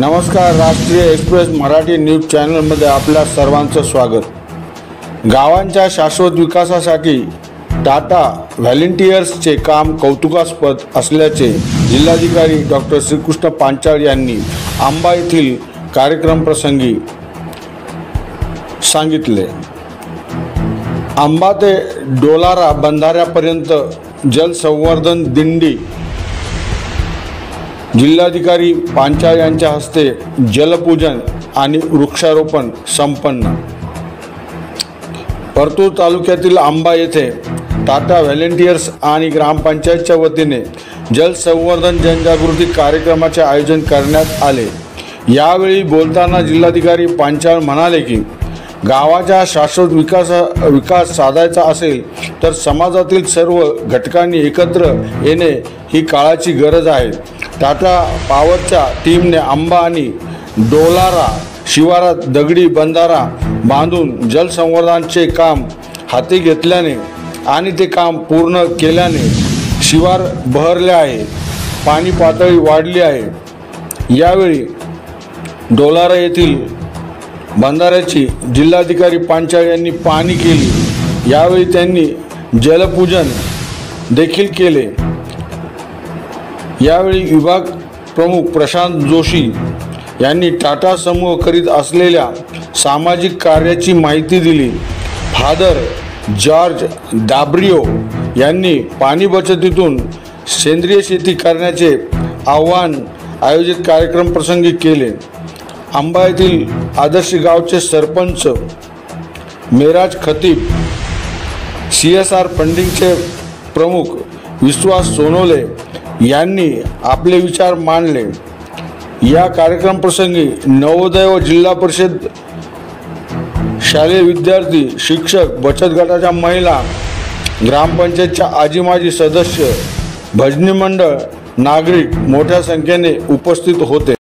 नमस्कार. राष्ट्रीय express Marathi news चॅनलमध्ये आपल्या सर्वांचं स्वागत. गावांच्या शाश्वत विकासासाठी टाटा व्हॉलंटियर्सचे काम कौतुकास्पद असल्याचे जिल्हाधिकारी डॉक्टर श्रीकृष्ण पांचाळ यांनी आंबा येथील कार्यक्रमप्रसंगी सांगितले. आंबा ते डोलारा बंधाऱ्यापर्यंत जलसंवर्धन दिंडी जिल्हाधिकारी पांचाळ यांच्या हस्ते जलपूजन आणि वृक्षारोपण संपन्न. परतूर तालुक्यातील आंबा येथे टाटा व्हॉलंटियर्स आणि ग्रामपंचायतच्या वतीने जलसंवर्धन जनजागृती कार्यक्रमाचे आयोजन करण्यात आले. यावेळी बोलताना जिल्हाधिकारी पांचाळ म्हणाले की गावाचा शाश्वत विकास साधायचा असेल तर समाजातील सर्व घटकांनी एकत्र येणे ही काळाची गरज आहे. टाटा पॉवरच्या टीमने आंबा आणि डोलारा शिवारात दगडी बंधारा बांधून जलसंवर्धनाचे काम हाती घेतल्याने आणि ते काम पूर्ण केल्याने शिवार बहरले आहे, पाणी पातळी वाढली आहे. यावेळी डोलारा येथील बंधाऱ्याची जिल्हाधिकारी पांचाळ यांनी पाहणी केली. यावेळी त्यांनी जलपूजन देखील केले. यावेळी विभाग प्रमुख प्रशांत जोशी यांनी टाटा समूह करीत असलेल्या सामाजिक कार्याची माहिती दिली. फादर जॉर्ज दाब्रियो यांनी पाणी बचतीतून सेंद्रिय शेती करण्याचे आव्हान आयोजित कार्यक्रम प्रसंगी केले. आंबा येथील आदर्श गावचे सरपंच मेराज खतीब, CSR फंडिंगचे प्रमुख विश्वास सोनोले यांनी आपले विचार मांडले. या कार्यक्रम प्रसंगी नवोदय व जिल्हा परिषद शालेय विद्यार्थी, शिक्षक, बचत गटाच्या महिला, ग्रामपंचायतच्या आजी माजी सदस्य, भजनी मंडळ, नागरिक मोठ्या संख्येने उपस्थित होते.